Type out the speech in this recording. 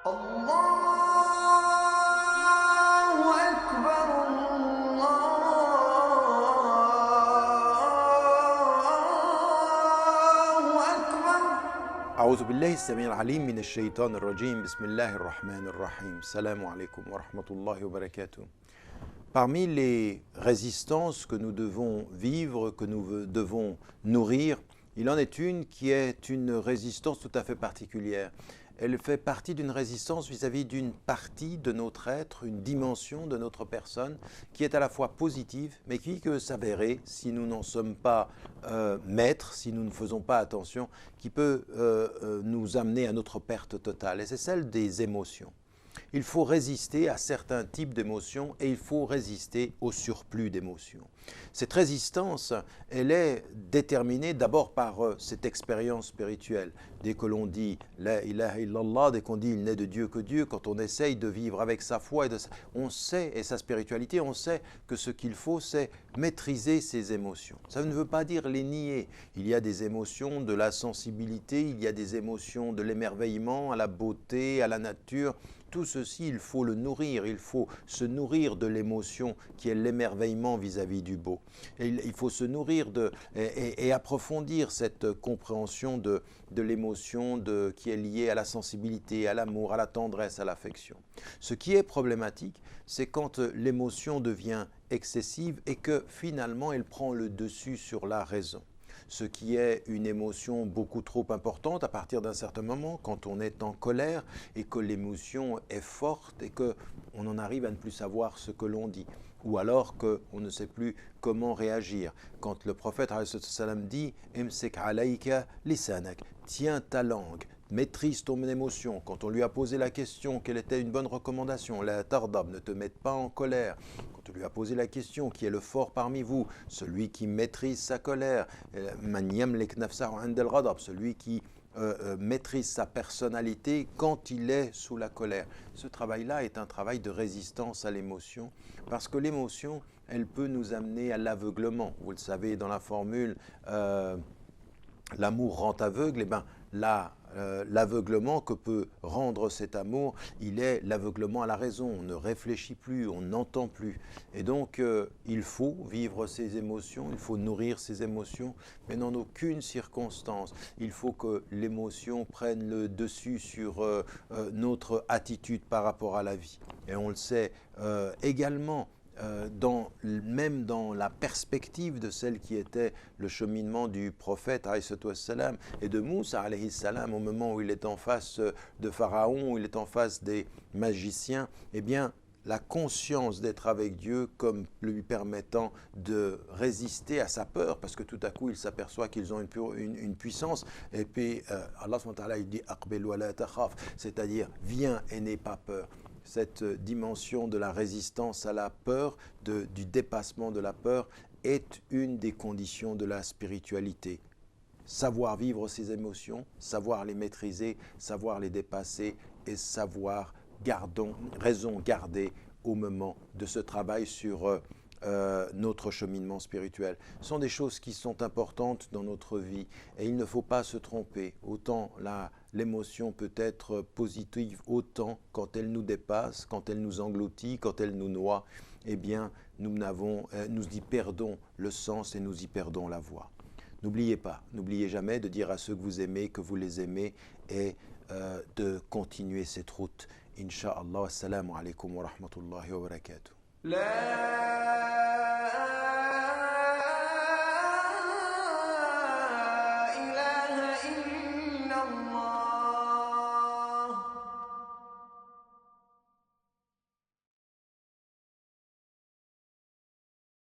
الله أكبر الله أكبر. أعوذ بالله السميع العليم من الشيطان الرجيم. بسم الله الرحمن الرحيم. Salam alaikum wa rahmatullahi wa barakatuh. Parmi les résistances que nous devons vivre, que nous devons nourrir, il en est une qui est une résistance tout à fait particulière. Elle fait partie d'une résistance vis-à-vis d'une partie de notre être, une dimension de notre personne qui est à la fois positive, mais qui peut s'avérer, si nous n'en sommes pas maîtres, si nous ne faisons pas attention, qui peut nous amener à notre perte totale. Et c'est celle des émotions. Il faut résister à certains types d'émotions et il faut résister au surplus d'émotions. Cette résistance, elle est déterminée d'abord par cette expérience spirituelle. Dès que l'on dit « La ilaha illallah », dès qu'on dit « il n'est de Dieu que Dieu », quand on essaye de vivre avec sa foi, on sait, et sa spiritualité, on sait que ce qu'il faut, c'est maîtriser ses émotions. Ça ne veut pas dire les nier. Il y a des émotions de la sensibilité, il y a des émotions de l'émerveillement, à la beauté, à la nature. Tout ceci, il faut le nourrir, il faut se nourrir de l'émotion qui est l'émerveillement vis-à-vis du beau. Et il faut se nourrir et approfondir cette compréhension de l'émotion qui est liée à la sensibilité, à l'amour, à la tendresse, à l'affection. Ce qui est problématique, c'est quand l'émotion devient excessive et que finalement elle prend le dessus sur la raison. Ce qui est une émotion beaucoup trop importante à partir d'un certain moment, quand on est en colère et que l'émotion est forte et qu'on en arrive à ne plus savoir ce que l'on dit, ou alors qu'on ne sait plus comment réagir. Quand le prophète ﷺ dit « Imsik alayka lisanak » « Tiens ta langue ». Maîtrise ton émotion. Quand on lui a posé la question, quelle était une bonne recommandation, la tardab, ne te mette pas en colère. Quand on lui a posé la question, qui est le fort parmi vous, celui qui maîtrise sa colère, man yamlik nafsahu 'inda al-ghadab, celui qui maîtrise sa personnalité quand il est sous la colère. Ce travail-là est un travail de résistance à l'émotion, parce que l'émotion, elle peut nous amener à l'aveuglement. Vous le savez, dans la formule l'amour rend aveugle, et bien l'aveuglement que peut rendre cet amour, il est l'aveuglement à la raison. On ne réfléchit plus, on n'entend plus. Et donc, il faut vivre ses émotions, il faut nourrir ses émotions, mais dans aucune circonstance. Il faut que l'émotion prenne le dessus sur notre attitude par rapport à la vie. Et on le sait également, même dans la perspective de celle qui était le cheminement du prophète ﷺ, et de Moussa alayhi salam, au moment où il est en face de Pharaon, où il est en face des magiciens, eh bien la conscience d'être avec Dieu comme lui permettant de résister à sa peur, parce que tout à coup il s'aperçoit qu'ils ont une puissance, et puis Allah subhanahu wa ta'ala il dit « Aqbil wa la takhaf », c'est-à-dire « viens et n'aie pas peur ». Cette dimension de la résistance à la peur, du dépassement de la peur, est une des conditions de la spiritualité. Savoir vivre ses émotions, savoir les maîtriser, savoir les dépasser et savoir raison garder au moment de ce travail sur notre cheminement spirituel. Ce sont des choses qui sont importantes dans notre vie et il ne faut pas se tromper. Autant l'émotion peut être positive, autant quand elle nous dépasse, quand elle nous engloutit, quand elle nous noie, eh bien nous y perdons le sens et nous y perdons la voie. N'oubliez pas, n'oubliez jamais de dire à ceux que vous les aimez et de continuer cette route. Inch'Allah, assalamu alaikum wa rahmatullahi wa barakatuh.